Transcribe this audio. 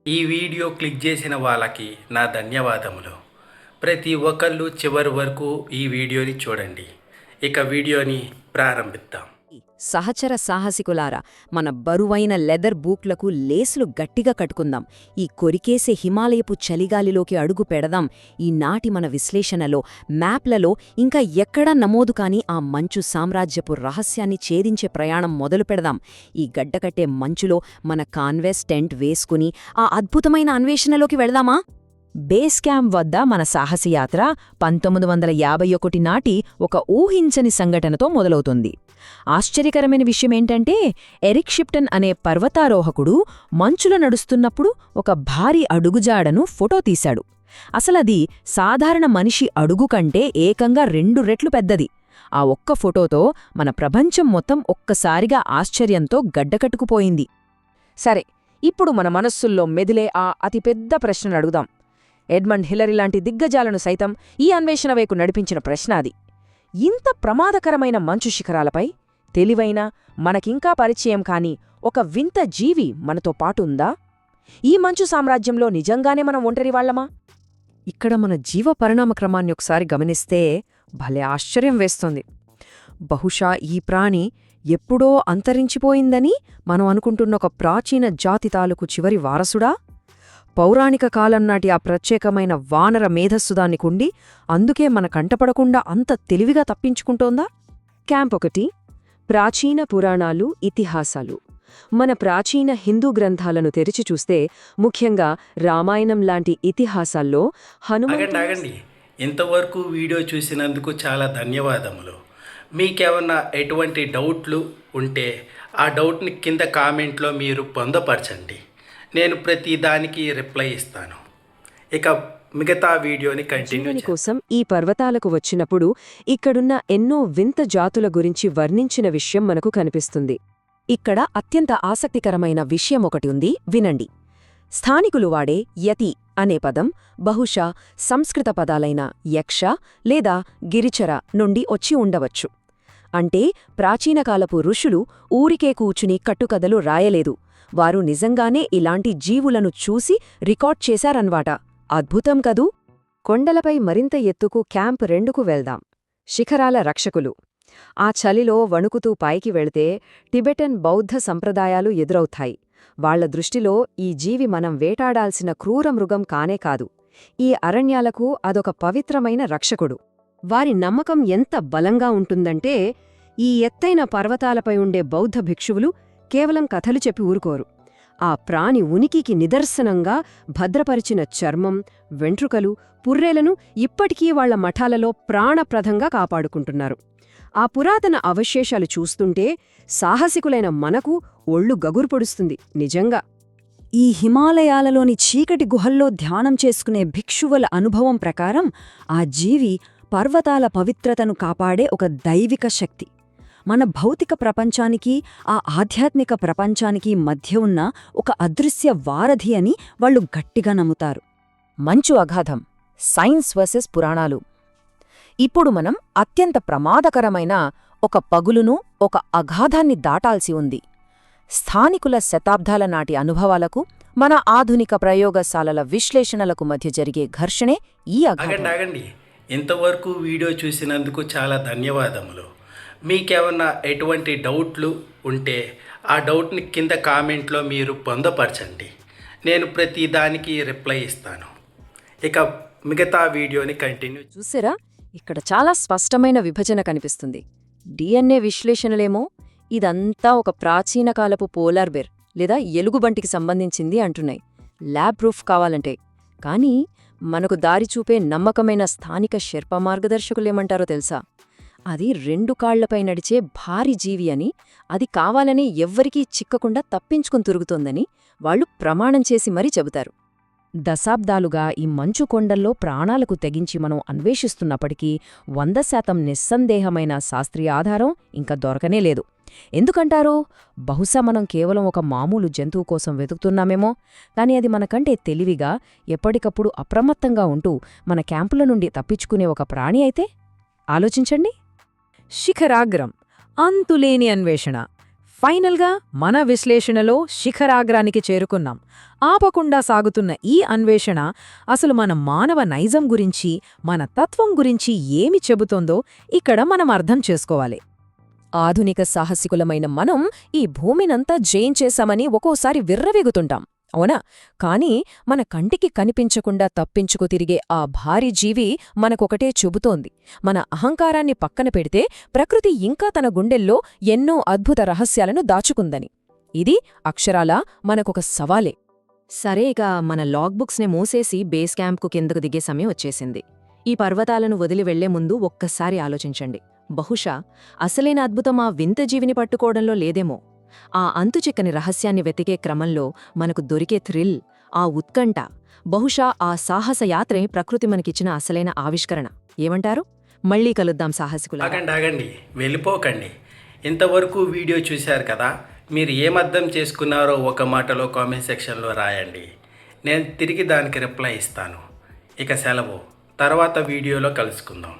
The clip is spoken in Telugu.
ఈ వీడియో క్లిక్ చేసిన వాళ్ళకి నా ధన్యవాదములు. ప్రతి ఒక్కళ్ళు చివరి వరకు ఈ వీడియోని చూడండి. ఇక వీడియోని ప్రారంభిద్దాం. సహచర సాహసికులారా, మన బరువైన లెదర్ బూట్లకు లేసులు గట్టిగా కట్టుకుందాం. ఈ కొరికేసే హిమాలయపు చలిగాలిలోకి అడుగు పెడదాం. ఈనాటి మన విశ్లేషణలో మ్యాప్లలో ఇంకా ఎక్కడా నమోదు కాని ఆ మంచు సామ్రాజ్యపు రహస్యాన్ని ఛేదించే ప్రయాణం మొదలు పెడదాం. ఈ గడ్డకట్టే మంచులో మన కాన్వేస్ టెంట్ వేసుకుని ఆ అద్భుతమైన అన్వేషణలోకి వెళదామా? బేస్ క్యాంప్ వద్ద మన సాహసయాత్ర 1951 నాటి ఒక ఊహించని సంఘటనతో మొదలవుతుంది. ఆశ్చర్యకరమైన విషయమేంటంటే, ఎరిక్ షిప్టన్ అనే పర్వతారోహకుడు మంచులో నడుస్తున్నప్పుడు ఒక భారీ అడుగుజాడను ఫోటో తీశాడు. అసలది సాధారణ మనిషి అడుగు కంటే ఏకంగా 2 రెట్లు పెద్దది. ఆ ఒక్క ఫోటోతో మన ప్రపంచం మొత్తం ఒక్కసారిగా ఆశ్చర్యంతో గడ్డకట్టుకుపోయింది. సరే, ఇప్పుడు మన మనస్సుల్లో మెదిలే ఆ అతిపెద్ద ప్రశ్నను అడుగుదాం. ఎడ్మండ్ హిల్లరీ లాంటి దిగ్గజాలను సైతం ఈ అన్వేషణ వైపు నడిపించిన ప్రశ్న అది. ఇంత ప్రమాదకరమైన మంచు శిఖరాలపై తెలివైన, మనకింకా పరిచయం కాని ఒక వింత జీవి మనతో పాటుందా? ఈ మంచు సామ్రాజ్యంలో నిజంగానే మనం ఒంటరివాళ్లమా? ఇక్కడ మన జీవ పరిణామక్రమాన్ని ఒకసారి గమనిస్తే భలే ఆశ్చర్యం వేస్తుంది. బహుశా ఈ ప్రాణి ఎప్పుడో అంతరించిపోయిందని మనం అనుకుంటున్న ఒక ప్రాచీన జాతి తాలూకు చివరి వారసుడా? పౌరాణిక కాలం నాటి ఆ ప్రత్యేకమైన వానర మేధస్సుదానికుండి అందుకే మన కంటపడకుండా అంత తెలివిగా తప్పించుకుంటోందా? క్యాంప్ 1. ప్రాచీన పురాణాలు, ఇతిహాసాలు. మన ప్రాచీన హిందూ గ్రంథాలను తెరిచి చూస్తే, ముఖ్యంగా రామాయణం లాంటి ఇతిహాసాల్లో ఆగండి. ఇంతవరకు వీడియో చూసినందుకు చాలా ధన్యవాదములు. మీకేమన్నా ఎటువంటి డౌట్లు ఉంటే ఆ డౌట్ని కింద కామెంట్లో మీరు పొందపరచండి. నేను ప్రతి దానికి రిప్లై ఇస్తాను. ఇక మిగతా వీడియోని కంటిన్యూ కోసం ఈ పర్వతాలకు వచ్చినప్పుడు ఇక్కడున్న ఎన్నో వింత జాతుల గురించి వర్ణించిన విషయం మనకు కనిపిస్తుంది. ఇక్కడ అత్యంత ఆసక్తికరమైన విషయం ఒకటి ఉంది, వినండి. స్థానికులు వాడే యతి అనే పదం బహుశా సంస్కృత పదాలైన యక్ష లేదా గిరిచర నుండి వచ్చి ఉండవచ్చు. అంటే ప్రాచీనకాలపు ఋషులు ఊరికే కూచుని కట్టుకథలు రాయలేదు. వారు నిజంగానే ఇలాంటి జీవులను చూసి రికార్డ్ చేశారన్మాట. అద్భుతం కదూ! కొండలపై మరింత ఎత్తుకు క్యాంప్ 2కు వెళ్దాం. శిఖరాల రక్షకులు. ఆ చలిలో వణుకుతూ పైకి వెళితే టిబెటన్ బౌద్ధ సంప్రదాయాలు ఎదురవుతాయి. వాళ్ల దృష్టిలో ఈ జీవి మనం వేటాడాల్సిన క్రూర మృగం కానే కాదు. ఈ అరణ్యాలకు అదొక పవిత్రమైన రక్షకుడు. వారి నమ్మకం ఎంత బలంగా ఉంటుందంటే, ఈ ఎత్తైన పర్వతాలపై ఉండే బౌద్ధ భిక్షువులు కేవలం కథలు చెప్పి ఊరుకోరు. ఆ ప్రాణి ఉనికికి నిదర్శనంగా భద్రపరిచిన చర్మం, వెంట్రుకలు, పుర్రేలను ఇప్పటికీ వాళ్ల మఠాలలో ప్రాణప్రదంగా కాపాడుకుంటున్నారు. ఆ పురాతన అవశేషాలు చూస్తుంటే సాహసికులైన మనకు ఒళ్ళు గగురు పొడుస్తుంది నిజంగా. ఈ హిమాలయాలలోని చీకటి గుహల్లో ధ్యానం చేసుకునే భిక్షువుల అనుభవం ప్రకారం ఆ జీవి పర్వతాల పవిత్రతను కాపాడే ఒక దైవిక శక్తి. మన భౌతిక ప్రపంచానికి, ఆ ఆధ్యాత్మిక ప్రపంచానికి మధ్య ఉన్న ఒక అదృశ్య వారధి అని వాళ్లు గట్టిగా నమ్ముతారు. మంచు అగాధం, సైన్స్ వర్సెస్ పురాణాలు. ఇప్పుడు మనం అత్యంత ప్రమాదకరమైన ఒక పగులును, ఒక అగాధాన్ని దాటాల్సి ఉంది. స్థానికుల శతాబ్దాల నాటి అనుభవాలకు, మన ఆధునిక ప్రయోగశాలల విశ్లేషణలకు మధ్య జరిగే ఘర్షణే ఈ అగాధం. ఆగండి. ఇంతవరకు వీడియో చూసినందుకు చాలా ధన్యవాదములు. మీకేమన్నా ఎటువంటి డౌట్లు ఉంటే ఆ డౌట్ని కింద కామెంట్లో మీరు పొందపరచండి. నేను ప్రతి దానికి రిప్లై ఇస్తాను. ఇక మిగతా వీడియోని కంటిన్యూ. చూసారా, ఇక్కడ చాలా స్పష్టమైన విభజన కనిపిస్తుంది. డిఎన్ఏ విశ్లేషణలేమో ఇదంతా ఒక ప్రాచీన కాలపు పోలార్ బేర్ లేదా ఎలుగుబంటికి సంబంధించింది అంటున్నాయి, ల్యాబ్ ప్రూఫ్ కావాలంటే. కానీ మనకు దారి చూపే నమ్మకమైన స్థానిక షెర్పా మార్గదర్శకులేమంటారో తెలుసా? అది 2 కాళ్లపై నడిచే భారీ జీవి అని, అది కావాలని ఎవ్వరికీ చిక్కకుండా తప్పించుకుని తిరుగుతోందని వాళ్లు ప్రమాణం చేసి మరీ చెబుతారు. దశాబ్దాలుగా ఈ మంచు కొండల్లో ప్రాణాలకు తెగించి మనం అన్వేషిస్తున్నప్పటికీ 100% నిస్సందేహమైన శాస్త్రీయ ఆధారం ఇంకా దొరకనే లేదు. ఎందుకంటారు? బహుశా మనం కేవలం ఒక మామూలు జంతువు కోసం వెతుకుతున్నామేమో, కాని అది మనకంటే తెలివిగా, ఎప్పటికప్పుడు అప్రమత్తంగా ఉంటూ మన క్యాంపుల నుండి తప్పించుకునే ఒక ప్రాణి అయితే? ఆలోచించండి. శిఖరాగ్రం, అంతులేని అన్వేషణ. ఫైనల్గా మన విశ్లేషణలో శిఖరాగ్రానికి చేరుకున్నాం. ఆపకుండా సాగుతున్న ఈ అన్వేషణ అసలు మన మానవ నైజం గురించి, మన తత్వం గురించి ఏమి చెబుతోందో ఇక్కడ మనం అర్థం చేసుకోవాలి. ఆధునిక సాహసికులమైన మనం ఈ భూమినంతా జయించేశామని ఒక్కోసారి విర్రవీగుతుంటాం, అవునా? కానీ మన కంటికి కనిపించకుండా తప్పించుకు తిరిగే ఆ భారీ జీవి మనకొకటే చెబుతోంది: మన అహంకారాన్ని పక్కన పెడితే ప్రకృతి ఇంకా తన గుండెల్లో ఎన్నో అద్భుత రహస్యాలను దాచుకుందని. ఇది అక్షరాలా మనకొక సవాలే. సరే, ఇక మన లాగ్బుక్స్ని మూసేసి బేస్ క్యాంప్కు కిందకు దిగే సమయం వచ్చేసింది. ఈ పర్వతాలను వదిలి వెళ్లే ముందు ఒక్కసారి ఆలోచించండి. బహుశా అసలైన అద్భుతం ఆ వింత జీవిని పట్టుకోవడంలో లేదేమో. ఆ అంతుచిక్కని రహస్యాన్ని వెతికే క్రమంలో మనకు దొరికే థ్రిల్, ఆ ఉత్కంఠ, బహుశా ఆ సాహస యాత్రే ప్రకృతి మనకిచ్చిన అసలైన ఆవిష్కరణ. ఏమంటారు? మళ్ళీ కలుద్దాం సాహసికులా. ఆగండి, వెళ్ళిపోకండి. ఇంతవరకు వీడియో చూశారు కదా, మీరు ఏమర్థం చేసుకున్నారో ఒక మాటలో కామెంట్ సెక్షన్లో రాయండి. నేను తిరిగి దానికి రిప్లై ఇస్తాను. ఇక సెలవు, తర్వాత వీడియోలో కలుసుకుందాం.